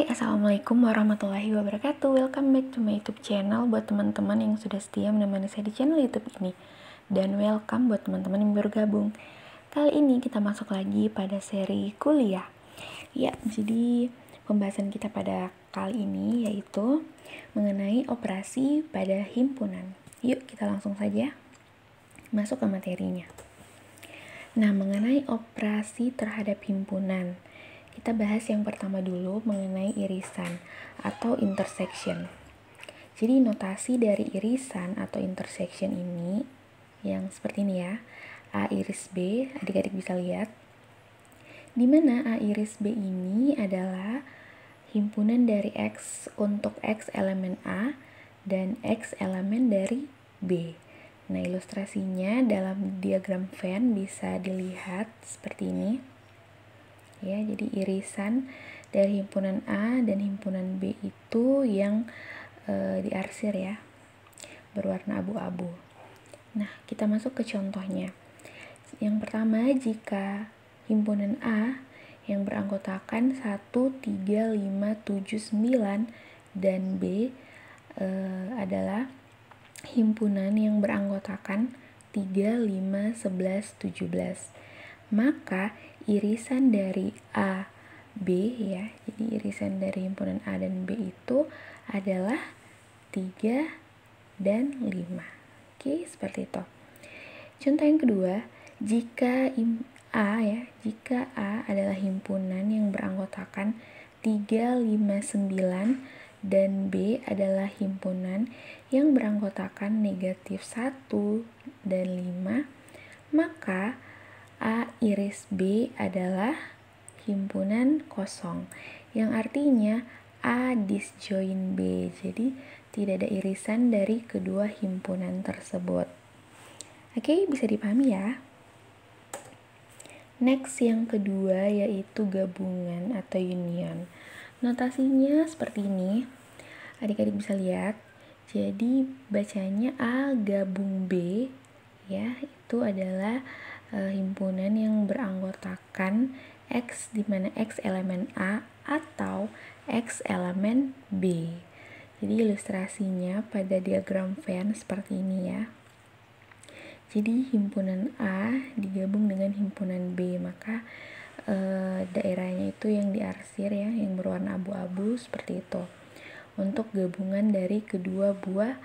Assalamualaikum warahmatullahi wabarakatuh. Welcome back to my YouTube channel buat teman-teman yang sudah setia menemani saya di channel YouTube ini. Dan welcome buat teman-teman yang baru gabung. Kali ini kita masuk lagi pada seri kuliah. Ya, jadi pembahasan kita pada kali ini yaitu mengenai operasi pada himpunan. Yuk kita langsung saja masuk ke materinya. Nah, mengenai operasi terhadap himpunan, kita bahas yang pertama dulu mengenai irisan atau intersection. Jadi notasi dari irisan atau intersection ini yang seperti ini ya. A iris B, adik-adik bisa lihat. Di mana A iris B ini adalah himpunan dari X untuk X elemen A dan X elemen dari B. Nah, ilustrasinya dalam diagram Venn bisa dilihat seperti ini. Ya, jadi irisan dari himpunan A dan himpunan B itu yang diarsir ya, berwarna abu-abu. Nah, kita masuk ke contohnya. Yang pertama, jika himpunan A yang beranggotakan 1, 3, 5, 7, 9 dan B adalah himpunan yang beranggotakan 3, 5, 11, 17. Maka irisan dari A, B ya, jadi irisan dari himpunan A dan B itu adalah 3 dan 5. Oke, seperti itu. Contoh yang kedua, jika A adalah himpunan yang beranggotakan 3, 5, 9 dan B adalah himpunan yang beranggotakan negatif 1 dan 5, maka A iris B adalah himpunan kosong, yang artinya A disjoin B, jadi tidak ada irisan dari kedua himpunan tersebut. Oke, bisa dipahami ya. Next, yang kedua yaitu gabungan atau union. Notasinya seperti ini, adik-adik bisa lihat. Jadi bacanya A gabung B ya, itu adalah himpunan yang beranggotakan X, di mana X elemen A atau X elemen B. Jadi ilustrasinya pada diagram Venn seperti ini ya. Jadi himpunan A digabung dengan himpunan B, maka daerahnya itu yang diarsir ya, yang berwarna abu-abu seperti itu. Untuk gabungan dari kedua buah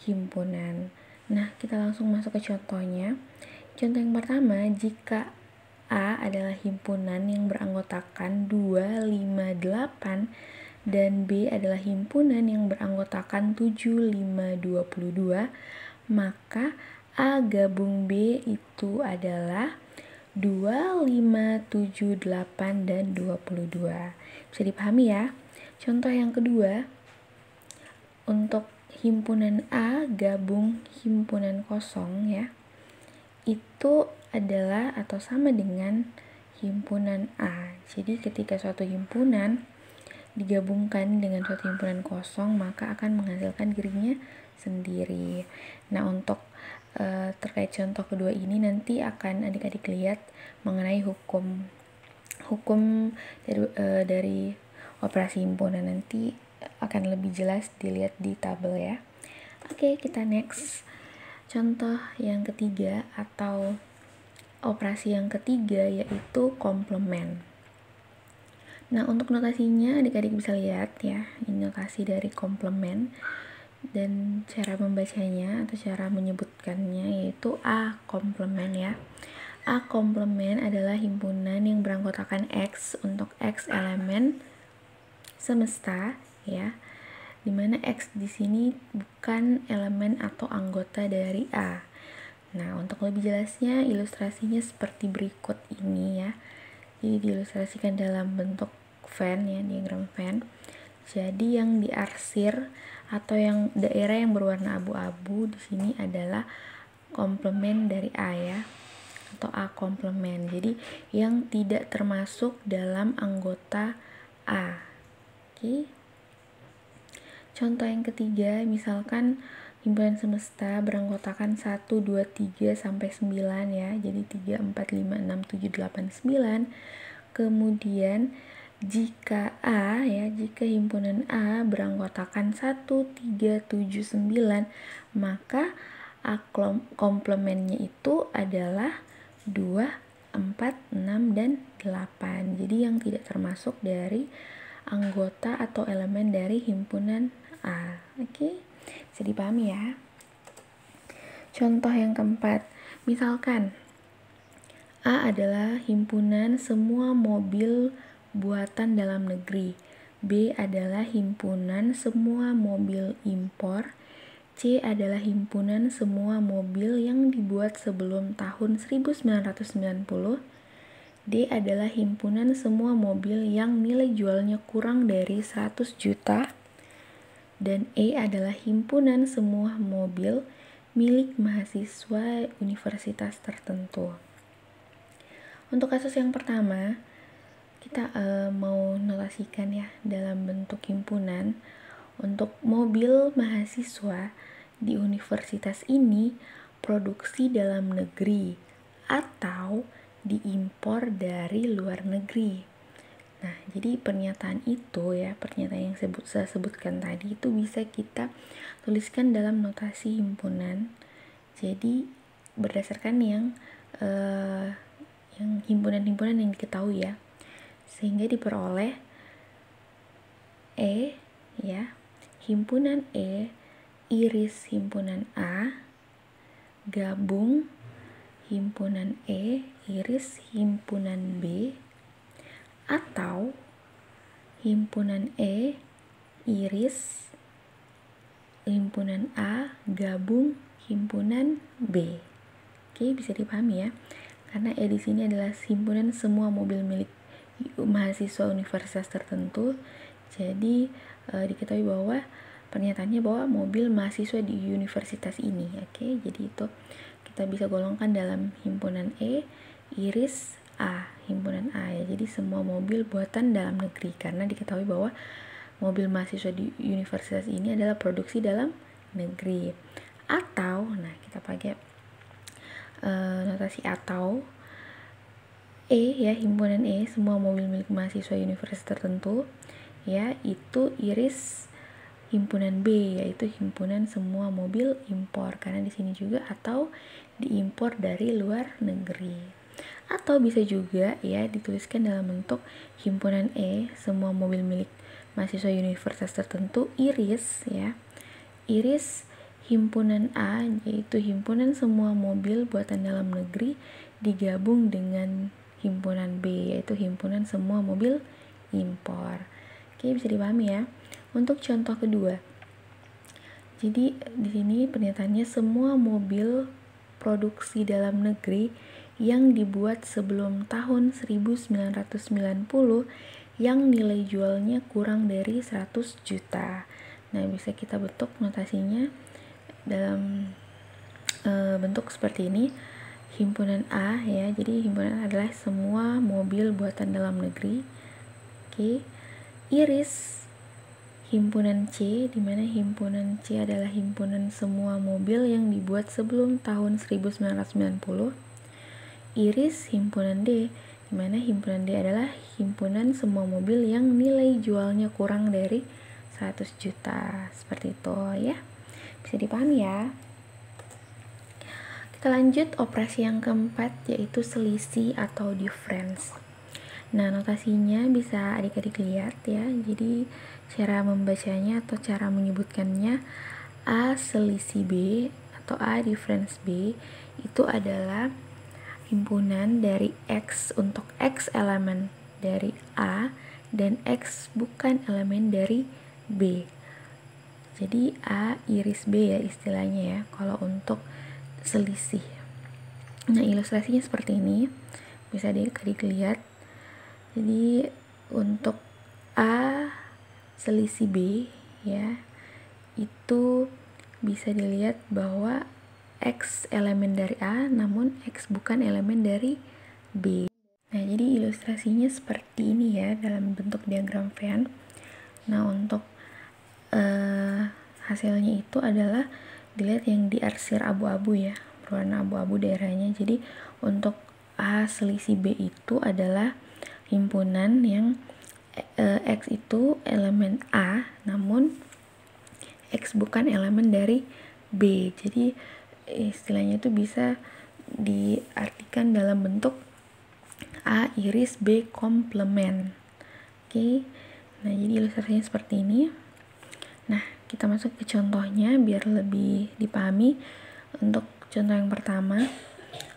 himpunan. Nah, kita langsung masuk ke contohnya. Contoh yang pertama, jika A adalah himpunan yang beranggotakan 2, 5, 8 dan B adalah himpunan yang beranggotakan 7, 5, 22, maka A gabung B itu adalah 2, 5, 7, 8, dan 22. Bisa dipahami ya? Contoh yang kedua, untuk himpunan A gabung himpunan kosong ya, itu adalah atau sama dengan himpunan A. Jadi ketika suatu himpunan digabungkan dengan suatu himpunan kosong, maka akan menghasilkan dirinya sendiri. Nah, untuk terkait contoh kedua ini nanti akan adik-adik lihat mengenai hukum dari operasi himpunan, nanti akan lebih jelas dilihat di tabel ya. Oke, kita next. Contoh yang ketiga atau operasi yang ketiga yaitu komplement. Nah, untuk notasinya adik-adik bisa lihat ya, ini notasi dari komplement, dan cara membacanya atau cara menyebutkannya yaitu A komplement ya. A komplement adalah himpunan yang beranggotakan X untuk X elemen semesta ya, dimana X di sini bukan elemen atau anggota dari A. Nah, untuk lebih jelasnya ilustrasinya seperti berikut ini ya. Jadi diilustrasikan dalam bentuk Venn ya, diagram Venn. Jadi yang diarsir atau yang daerah yang berwarna abu-abu di sini adalah komplement dari A ya, atau A komplement. Jadi yang tidak termasuk dalam anggota A. Oke. Contoh yang ketiga, misalkan himpunan semesta beranggotakan 1, 2, 3 sampai 9 ya. Jadi 3, 4, 5, 6, 7, 8, 9. Kemudian Jika himpunan A beranggotakan 1, 3, 7, 9, maka A komplementnya itu adalah 2, 4, 6, dan 8. Jadi yang tidak termasuk dari anggota atau elemen dari himpunan A. Oke, bisa dipahami ya. Contoh yang keempat, misalkan A adalah himpunan semua mobil buatan dalam negeri. B adalah himpunan semua mobil impor. C adalah himpunan semua mobil yang dibuat sebelum tahun 1990. D adalah himpunan semua mobil yang nilai jualnya kurang dari 100 juta. Dan E adalah himpunan semua mobil milik mahasiswa universitas tertentu. Untuk kasus yang pertama, kita mau notasikan ya dalam bentuk himpunan. Untuk mobil mahasiswa di universitas ini produksi dalam negeri atau diimpor dari luar negeri. Nah, jadi pernyataan itu ya, pernyataan yang saya sebutkan tadi itu bisa kita tuliskan dalam notasi himpunan. Jadi berdasarkan yang himpunan-himpunan yang diketahui ya, sehingga diperoleh E ya, himpunan E iris himpunan A gabung himpunan E iris himpunan B, atau himpunan E iris himpunan A gabung himpunan B. Oke, bisa dipahami ya. Karena E di sini adalah himpunan semua mobil milik mahasiswa universitas tertentu. Jadi diketahui bahwa pernyataannya bahwa mobil mahasiswa di universitas ini. Oke, jadi itu kita bisa golongkan dalam himpunan E iris A, himpunan A ya. Jadi semua mobil buatan dalam negeri, karena diketahui bahwa mobil mahasiswa di universitas ini adalah produksi dalam negeri. Atau, nah kita pakai notasi atau E ya, himpunan E semua mobil milik mahasiswa universitas tertentu ya, itu iris himpunan B, yaitu himpunan semua mobil impor, karena di sini juga atau diimpor dari luar negeri. Atau bisa juga ya dituliskan dalam bentuk himpunan E semua mobil milik mahasiswa universitas tertentu iris ya, iris himpunan A, yaitu himpunan semua mobil buatan dalam negeri digabung dengan himpunan B, yaitu himpunan semua mobil impor. Oke, bisa dipahami ya. Untuk contoh kedua, jadi di sini pernyataannya semua mobil produksi dalam negeri yang dibuat sebelum tahun 1990 yang nilai jualnya kurang dari 100 juta. Nah, bisa kita bentuk notasinya dalam bentuk seperti ini. Himpunan A ya, jadi himpunan A adalah semua mobil buatan dalam negeri. Oke, iris himpunan C, di mana himpunan C adalah himpunan semua mobil yang dibuat sebelum tahun 1990. Iris himpunan D, di mana himpunan D adalah himpunan semua mobil yang nilai jualnya kurang dari 100 juta. Seperti itu ya. Bisa dipahami ya. Kita lanjut operasi yang keempat, yaitu selisih atau difference. Nah, notasinya bisa adik-adik lihat ya. Jadi cara membacanya atau cara menyebutkannya, A selisih B atau A difference B itu adalah himpunan dari X untuk X elemen dari A dan X bukan elemen dari B. Jadi A iris B ya istilahnya ya kalau untuk selisih. Nah, ilustrasinya seperti ini, bisa adik-adik lihat. Jadi untuk A selisih B ya, itu bisa dilihat bahwa X elemen dari A namun X bukan elemen dari B. Nah, jadi ilustrasinya seperti ini ya dalam bentuk diagram Venn. Nah, untuk hasilnya itu adalah dilihat yang diarsir abu-abu ya, berwarna abu-abu daerahnya. Jadi untuk A selisih B itu adalah himpunan yang X itu elemen A, namun X bukan elemen dari B. Jadi istilahnya itu bisa diartikan dalam bentuk A iris B komplement. Oke. Nah, jadi ilustrasinya seperti ini. Nah, kita masuk ke contohnya biar lebih dipahami. Untuk contoh yang pertama,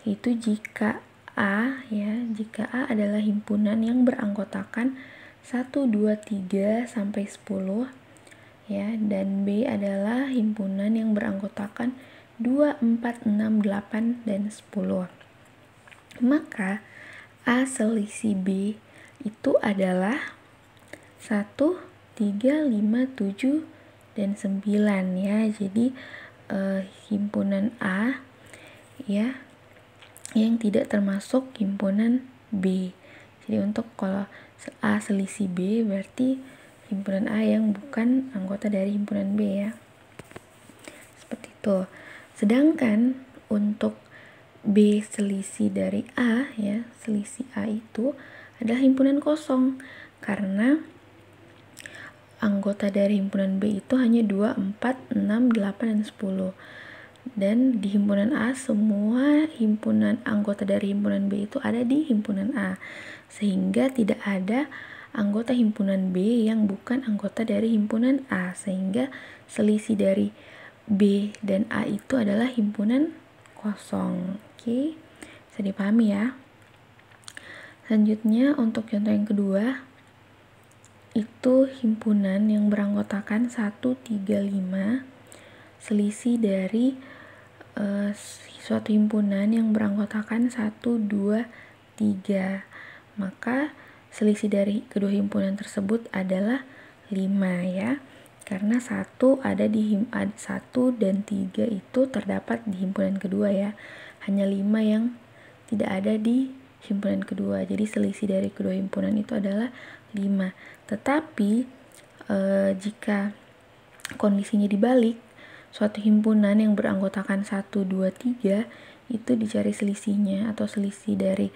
itu jika A adalah himpunan yang beranggotakan 1, 2, 3 sampai 10 ya, dan B adalah himpunan yang beranggotakan 2, 4, 6, 8 dan 10. Maka A selisih B itu adalah 1, 3, 5, 7 dan 9 ya. Jadi himpunan A ya yang tidak termasuk himpunan B. Jadi untuk kalau A selisih B berarti himpunan A yang bukan anggota dari himpunan B ya. Seperti itu. Sedangkan untuk B selisih dari A ya, selisih A itu adalah himpunan kosong karena anggota dari himpunan B itu hanya 2, 4, 6, 8 dan 10. Dan di himpunan A semua himpunan anggota dari himpunan B itu ada di himpunan A. Sehingga tidak ada anggota himpunan B yang bukan anggota dari himpunan A, sehingga selisih dari B dan A itu adalah himpunan kosong. Oke, bisa dipahami ya. Selanjutnya untuk contoh yang kedua, itu himpunan yang beranggotakan 1, 3, 5 selisih dari suatu himpunan yang beranggotakan 1, 2, 3. Maka selisih dari kedua himpunan tersebut adalah 5 ya. Karena 1 ada di 1 dan 3 itu terdapat di himpunan kedua ya. Hanya 5 yang tidak ada di himpunan kedua. Jadi selisih dari kedua himpunan itu adalah 5. Tetapi jika kondisinya dibalik, suatu himpunan yang beranggotakan 1, 2, 3 itu dicari selisihnya atau selisih dari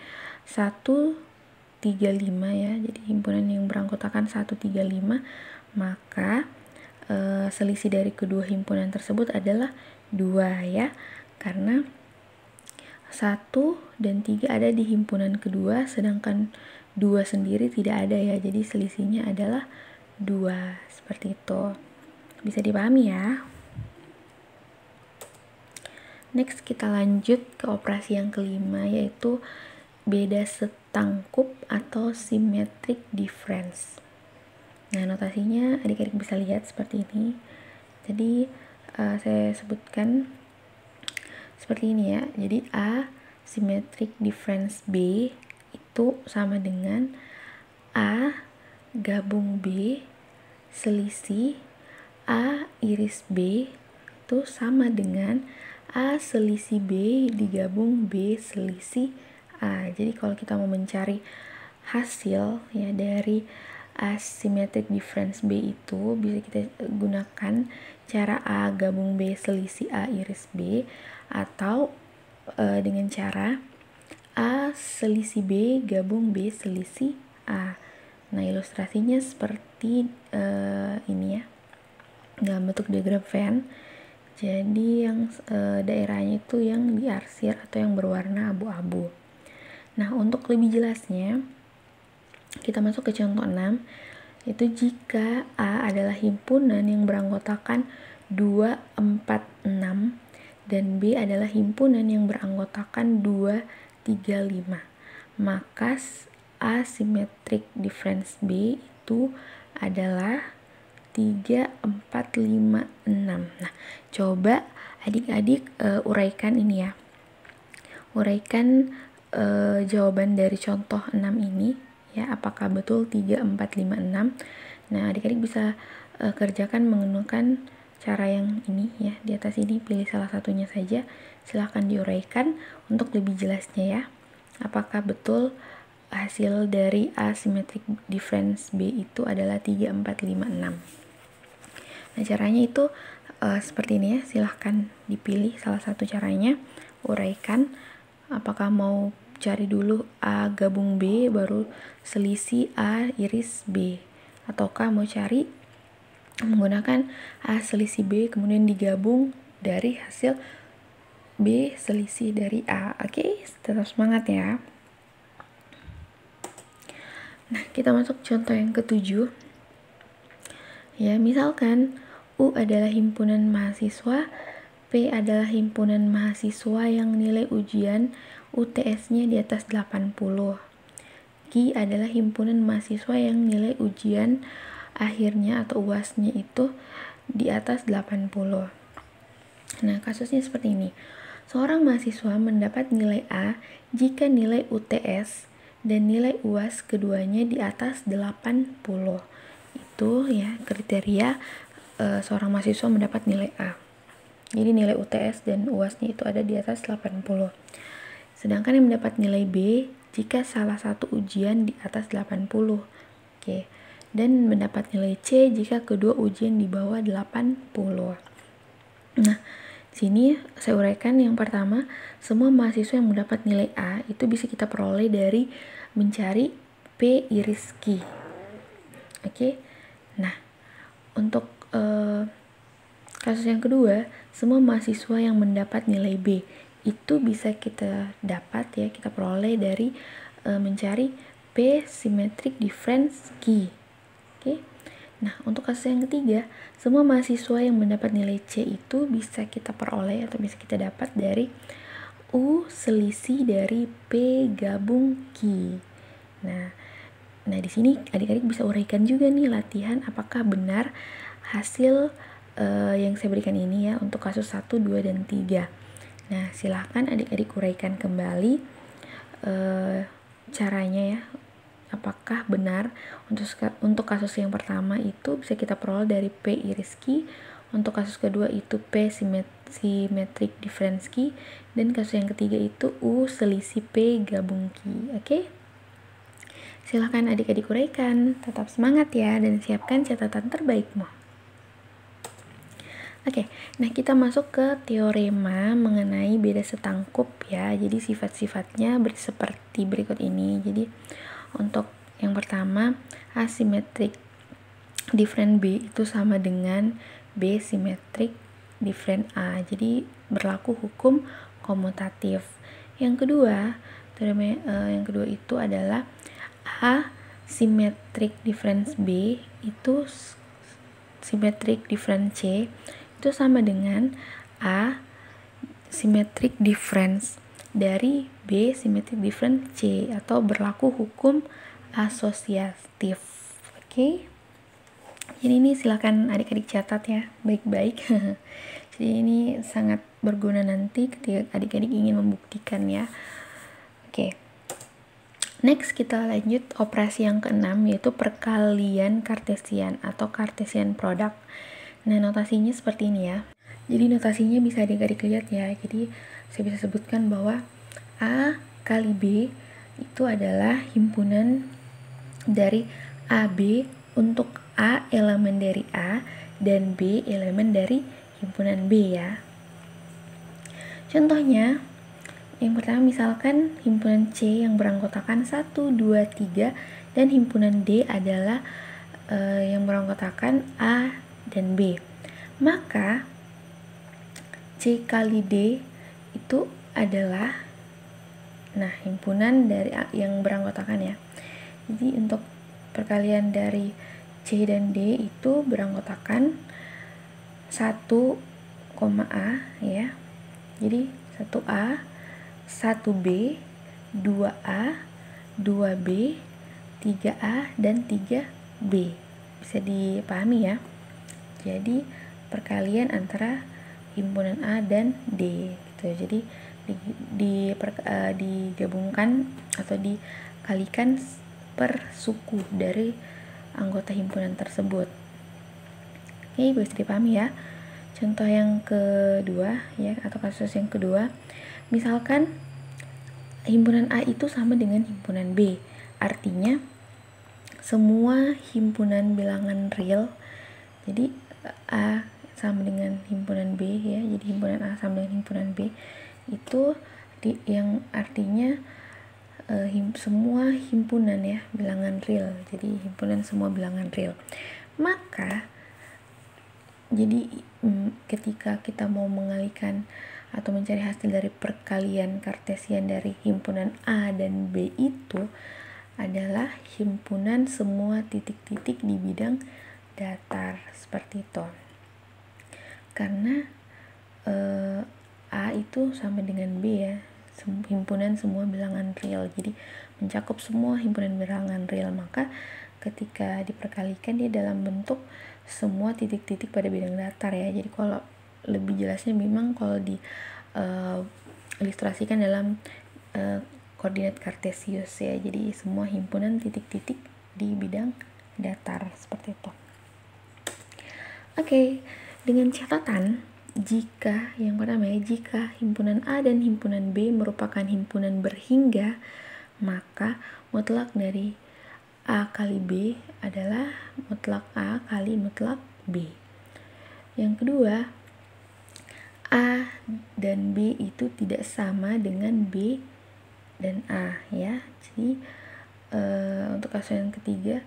1, 3, 5 ya. Jadi himpunan yang beranggotakan 1, 3, 5, maka selisih dari kedua himpunan tersebut adalah 2 ya. Karena 1 dan 3 ada di himpunan kedua, sedangkan 2 sendiri tidak ada ya. Jadi selisihnya adalah 2. Seperti itu. Bisa dipahami ya. Next kita lanjut ke operasi yang kelima, yaitu beda setangkup atau symmetric difference. Nah, notasinya adik-adik bisa lihat seperti ini. Jadi saya sebutkan seperti ini ya. Jadi A symmetric difference B itu sama dengan A gabung B selisih A iris B itu sama dengan A selisih B digabung B selisih A. Jadi kalau kita mau mencari hasil ya dari asymmetric difference B itu, bisa kita gunakan cara A gabung B selisih A iris B, atau dengan cara A selisih B gabung B selisih A. Nah, ilustrasinya seperti ini ya, dalam bentuk diagram Venn. Jadi yang daerahnya itu yang diarsir atau yang berwarna abu-abu. Nah, untuk lebih jelasnya kita masuk ke contoh 6. Itu jika A adalah himpunan yang beranggotakan 2, 4, 6 dan B adalah himpunan yang beranggotakan 2, 3, 5. Maka asymmetric difference B itu adalah 3, 4, 5, 6. Nah, coba adik-adik uraikan ini ya. Uraikan jawaban dari contoh 6 ini ya, apakah betul 3, 4, 5, 6. Nah, adik-adik bisa kerjakan menggunakan cara yang ini ya, di atas ini, pilih salah satunya saja. Silahkan diuraikan untuk lebih jelasnya ya. Apakah betul hasil dari asymmetric difference B itu adalah 3, 4, 5, 6. Nah, caranya itu seperti ini ya. Silahkan dipilih salah satu caranya, uraikan apakah mau cari dulu A gabung B baru selisih A iris B, ataukah mau cari menggunakan A selisih B kemudian digabung dari hasil B selisih dari A. Oke, tetap semangat ya. Nah, kita masuk contoh yang ketujuh. Ya, misalkan U adalah himpunan mahasiswa, P adalah himpunan mahasiswa yang nilai ujian UTS-nya di atas 80. Q adalah himpunan mahasiswa yang nilai ujian akhirnya atau UAS-nya itu di atas 80. Nah, kasusnya seperti ini. Seorang mahasiswa mendapat nilai A jika nilai UTS dan nilai UAS keduanya di atas 80. Itu ya kriteria seorang mahasiswa mendapat nilai A. Jadi nilai UTS dan UAS-nya itu ada di atas 80. Sedangkan yang mendapat nilai B jika salah satu ujian di atas 80. Oke. Dan mendapat nilai C jika kedua ujian di bawah 80. Nah, sini saya uraikan yang pertama, semua mahasiswa yang mendapat nilai A itu bisa kita peroleh dari mencari P iris Q. Oke. Nah, untuk kasus yang kedua, semua mahasiswa yang mendapat nilai B itu bisa kita dapat ya, kita peroleh dari mencari P symmetric difference Q. Oke. Nah, untuk kasus yang ketiga, semua mahasiswa yang mendapat nilai C itu bisa kita peroleh atau bisa kita dapat dari U selisih dari P gabung Q. Nah di sini adik-adik bisa uraikan juga nih latihan apakah benar hasil yang saya berikan ini ya untuk kasus 1, 2, dan 3. Nah, silahkan adik-adik uraikan kembali caranya ya. Apakah benar untuk kasus yang pertama itu bisa kita peroleh dari P iris Q, untuk kasus kedua itu P symmetric difference Q, dan kasus yang ketiga itu U selisih P gabung Q. Oke? Silahkan adik-adik uraikan, tetap semangat ya, dan siapkan catatan terbaikmu. Oke, nah kita masuk ke teorema mengenai beda setangkup ya. Jadi sifat-sifatnya seperti berikut ini. Jadi untuk yang pertama, asymmetric different B itu sama dengan B symmetric different A. Jadi berlaku hukum komutatif. Yang kedua, teorema yang kedua itu adalah A symmetric difference B itu symmetric difference C itu sama dengan A symmetric difference dari B symmetric difference C, atau berlaku hukum asosiatif. Oke. Jadi ini silakan adik-adik catat ya baik-baik. Jadi ini sangat berguna nanti ketika adik-adik ingin membuktikan ya. Oke. Next kita lanjut operasi yang keenam, yaitu perkalian kartesian atau Cartesian product. Nah, notasinya seperti ini ya. Jadi notasinya bisa adik-adik lihat ya. Jadi saya bisa sebutkan bahwa A kali B itu adalah himpunan dari AB untuk A elemen dari A dan B elemen dari himpunan B ya. Contohnya, yang pertama misalkan himpunan C yang beranggotakan 1, 2, 3 dan himpunan D adalah yang beranggotakan A dan B. Maka C kali D itu adalah himpunan dari A yang beranggotakan ya. Jadi untuk perkalian dari C dan D itu beranggotakan 1, A ya. Jadi 1A, 1B, 2A, 2B, 3A, dan 3B. Bisa dipahami ya. Jadi perkalian antara himpunan A dan D gitu. Jadi digabungkan atau dikalikan per suku dari anggota himpunan tersebut. Oke, bisa dipahami ya. Contoh yang kedua ya, atau kasus yang kedua, misalkan himpunan A itu sama dengan himpunan B. Artinya semua himpunan bilangan real, jadi A sama dengan himpunan B ya. Jadi himpunan A sama dengan himpunan B itu yang artinya semua himpunan ya bilangan real. Jadi himpunan semua bilangan real. Maka jadi ketika kita mau mengalihkan atau mencari hasil dari perkalian kartesian dari himpunan A dan B itu adalah himpunan semua titik-titik di bidang datar, seperti itu. Karena A itu sama dengan B ya, himpunan semua bilangan real, jadi mencakup semua himpunan bilangan real. Maka ketika diperkalikan dia dalam bentuk semua titik-titik pada bidang datar ya. Jadi kalau lebih jelasnya memang kalau di ilustrasikan dalam koordinat kartesius ya. Jadi semua himpunan titik-titik di bidang datar, seperti itu. Oke, dengan catatan jika yang pertama ya, jika himpunan A dan himpunan B merupakan himpunan berhingga, maka mutlak dari A kali B adalah mutlak A kali mutlak B. Yang kedua, A dan B itu tidak sama dengan B dan A ya. Jadi untuk kasus yang ketiga,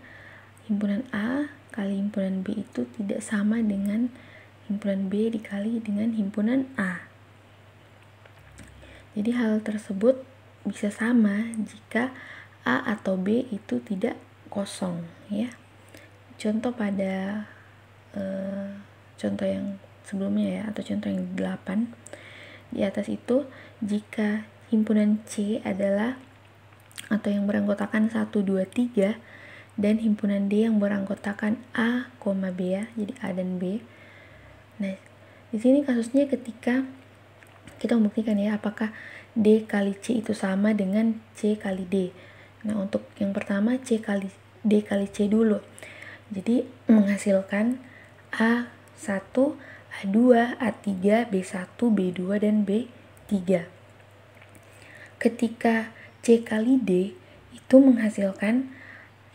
himpunan A kali himpunan B itu tidak sama dengan himpunan B dikali dengan himpunan A. Jadi hal tersebut bisa sama jika A atau B itu tidak kosong ya. Contoh pada contoh yang sebelumnya ya, atau contoh yang 8 di atas itu, jika himpunan C adalah atau yang beranggotakan 1, 2, 3 dan himpunan D yang beranggotakan A, B ya, jadi A dan B. Nah, di sini kasusnya ketika kita membuktikan ya apakah D kali C itu sama dengan C kali D. Nah, untuk yang pertama D kali C dulu. Jadi menghasilkan A1, A2, A3, B1, B2, dan B3. Ketika C kali D itu menghasilkan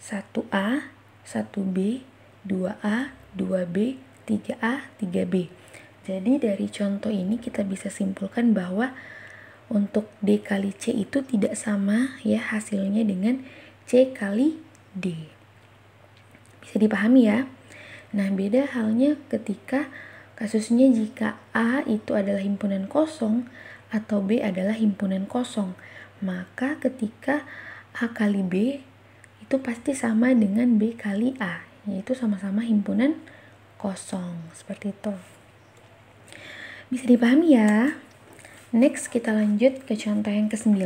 1A, 1B, 2A, 2B, 3A, 3B. Jadi dari contoh ini kita bisa simpulkan bahwa untuk D kali C itu tidak sama ya hasilnya dengan C kali D. Bisa dipahami ya? Nah, beda halnya ketika kasusnya jika A itu adalah himpunan kosong atau B adalah himpunan kosong. Maka ketika A kali B itu pasti sama dengan B kali A, yaitu sama-sama himpunan kosong. Seperti itu. Bisa dipahami ya? Next kita lanjut ke contoh yang ke-9.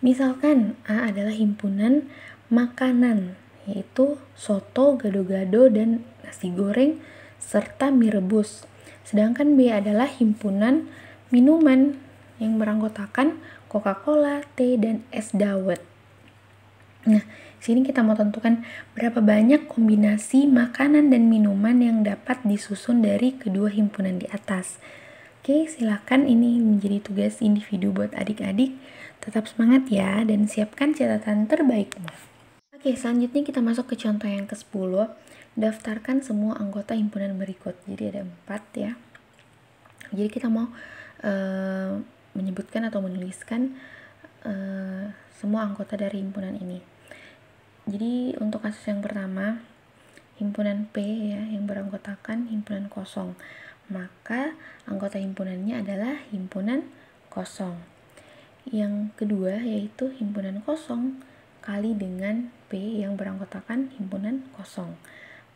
Misalkan A adalah himpunan makanan, yaitu soto, gado-gado, dan nasi goreng, serta mie rebus. Sedangkan B adalah himpunan minuman yang beranggotakan Coca-Cola, teh, dan es dawet. Nah, sini kita mau tentukan berapa banyak kombinasi makanan dan minuman yang dapat disusun dari kedua himpunan di atas. Oke, silakan ini menjadi tugas individu buat adik-adik. Tetap semangat ya, dan siapkan catatan terbaikmu. Oke, selanjutnya kita masuk ke contoh yang ke-10. Daftarkan semua anggota himpunan berikut. Jadi ada 4 ya. Jadi kita mau menyebutkan atau menuliskan semua anggota dari himpunan ini. Jadi untuk kasus yang pertama, himpunan P ya, yang beranggotakan himpunan kosong. Maka anggota himpunannya adalah himpunan kosong. Yang kedua yaitu himpunan kosong kali dengan P yang beranggotakan himpunan kosong.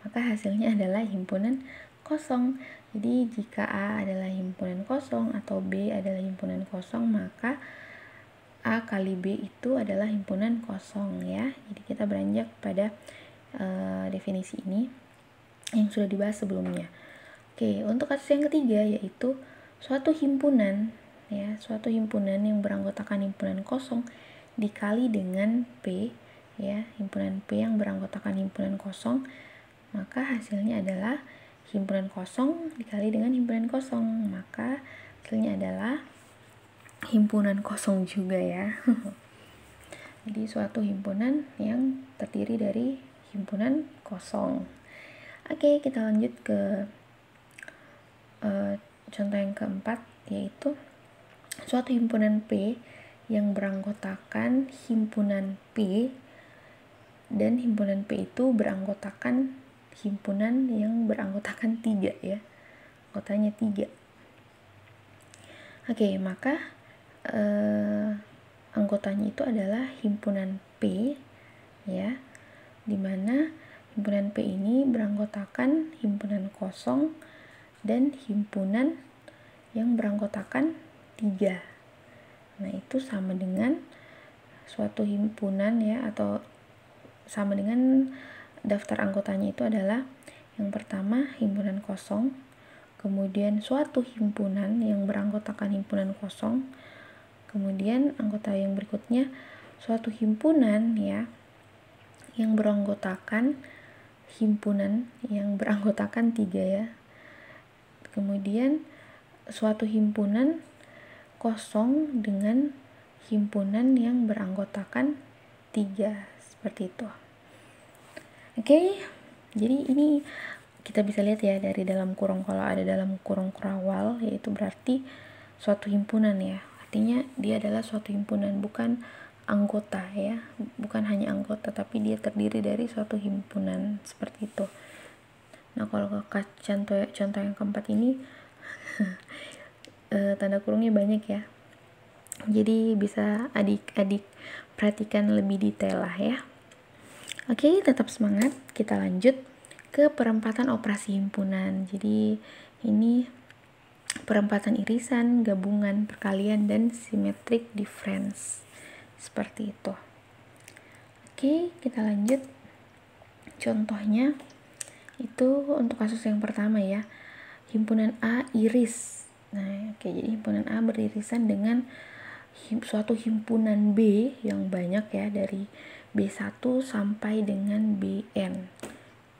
Maka hasilnya adalah himpunan kosong. Jadi jika A adalah himpunan kosong atau B adalah himpunan kosong, maka A kali B itu adalah himpunan kosong ya. Jadi kita beranjak pada definisi ini yang sudah dibahas sebelumnya. Oke, untuk kasus yang ketiga yaitu suatu himpunan ya, suatu himpunan yang beranggotakan himpunan kosong dikali dengan P ya, himpunan P yang beranggotakan himpunan kosong, maka hasilnya adalah himpunan kosong dikali dengan himpunan kosong, maka hasilnya adalah himpunan kosong juga ya. Jadi suatu himpunan yang terdiri dari himpunan kosong. Oke, kita lanjut ke contoh yang keempat, yaitu suatu himpunan P yang beranggotakan himpunan P, dan himpunan P itu beranggotakan himpunan yang beranggotakan 3 ya, anggotanya 3. Oke, maka anggotanya itu adalah himpunan P ya, dimana himpunan P ini beranggotakan himpunan kosong dan himpunan yang beranggotakan 3. Nah, itu sama dengan suatu himpunan ya, atau sama dengan daftar anggotanya itu adalah yang pertama himpunan kosong, kemudian suatu himpunan yang beranggotakan himpunan kosong, kemudian anggota yang berikutnya suatu himpunan ya yang beranggotakan himpunan yang beranggotakan 3 ya, kemudian suatu himpunan kosong dengan himpunan yang beranggotakan 3, seperti itu. Oke, jadi ini kita bisa lihat ya dari dalam kurung. Kalau ada dalam kurung kurawal, yaitu berarti suatu himpunan ya, artinya dia adalah suatu himpunan, bukan anggota ya, bukan hanya anggota, tapi dia terdiri dari suatu himpunan, seperti itu. Nah, kalau contoh yang keempat ini tanda kurungnya banyak ya, jadi bisa adik-adik perhatikan lebih detail lah ya. Oke, tetap semangat, kita lanjut ke perempatan operasi himpunan. Jadi ini perempatan irisan, gabungan, perkalian, dan symmetric difference, seperti itu. Oke, kita lanjut. Contohnya itu untuk kasus yang pertama ya, himpunan A iris. Nah, oke, jadi himpunan A beririsan dengan suatu himpunan B yang banyak ya, dari B1 sampai dengan Bn.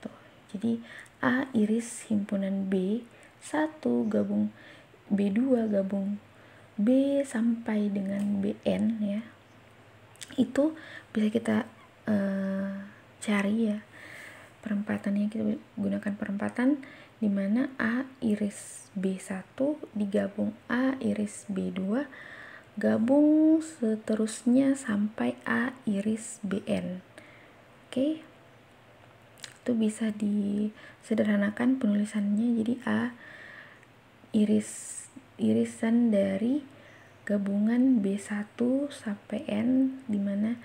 Tuh, jadi A iris himpunan B1 gabung B2 gabung B sampai dengan Bn ya. Itu bisa kita cari ya perempatannya. Kita gunakan perempatan di mana A iris B1 digabung A iris B2 gabung seterusnya sampai A iris Bn. Oke, itu bisa disederhanakan penulisannya. Jadi A irisan dari gabungan B1 sampai N, dimana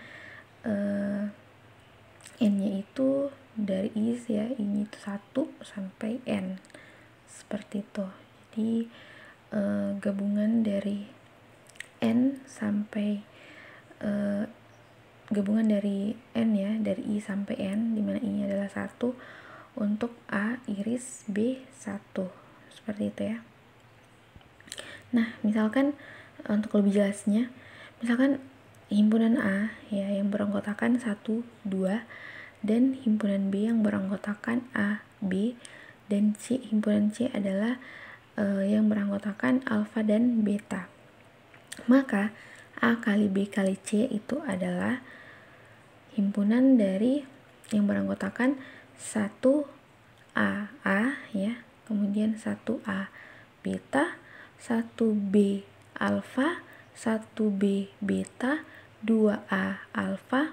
N-nya itu dari I ya, I-nya itu 1 sampai N, seperti itu. Jadi gabungan dari N sampai gabungan dari N ya, dari I sampai N, dimana I-nya adalah 1 untuk A iris B1, seperti itu ya. Nah, misalkan untuk lebih jelasnya, misalkan himpunan A ya yang beranggotakan 1, 2, dan himpunan B yang beranggotakan A, B, dan C, himpunan C adalah yang beranggotakan alfa dan beta. Maka A kali B kali C itu adalah himpunan dari yang beranggotakan 1A ya, kemudian 1A beta, 1B alfa, 1B beta, 2A alfa,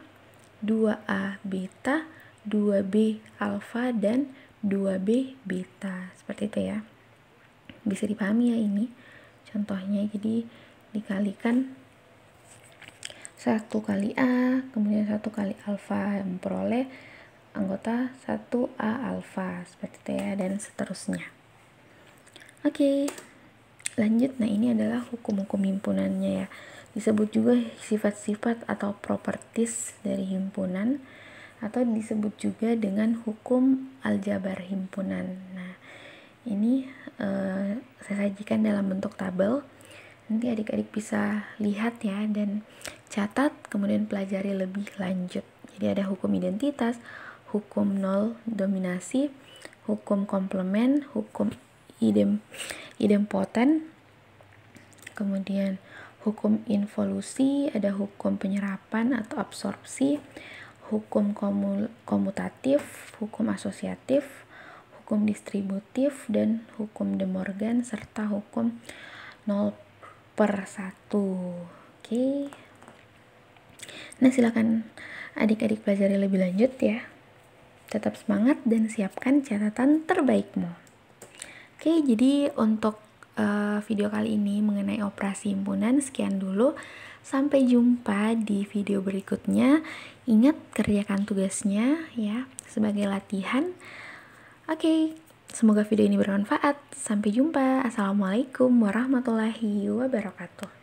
2A beta, 2B alfa, dan 2B beta. Seperti itu ya. Bisa dipahami ya ini contohnya. Jadi dikalikan 1 kali A, kemudian 1 kali alfa, memperoleh anggota 1A alfa, seperti itu ya, dan seterusnya. Oke, lanjut. Nah, ini adalah hukum-hukum himpunannya ya. Disebut juga sifat-sifat atau properties dari himpunan, atau disebut juga dengan hukum aljabar himpunan. Nah, ini saya sajikan dalam bentuk tabel. Nanti adik-adik bisa lihat ya dan catat, kemudian pelajari lebih lanjut. Jadi ada hukum identitas, hukum nol dominasi, hukum komplement, hukum idempoten, kemudian hukum involusi, ada hukum penyerapan atau absorpsi, hukum komutatif, hukum asosiatif, hukum distributif, dan hukum De Morgan, serta hukum 0/1. Oke. Nah, silakan adik-adik pelajari lebih lanjut ya. Tetap semangat dan siapkan catatan terbaikmu. Oke, jadi untuk video kali ini mengenai operasi himpunan sekian dulu. Sampai jumpa di video berikutnya. Ingat, kerjakan tugasnya ya sebagai latihan. Oke, semoga video ini bermanfaat. Sampai jumpa. Assalamualaikum warahmatullahi wabarakatuh.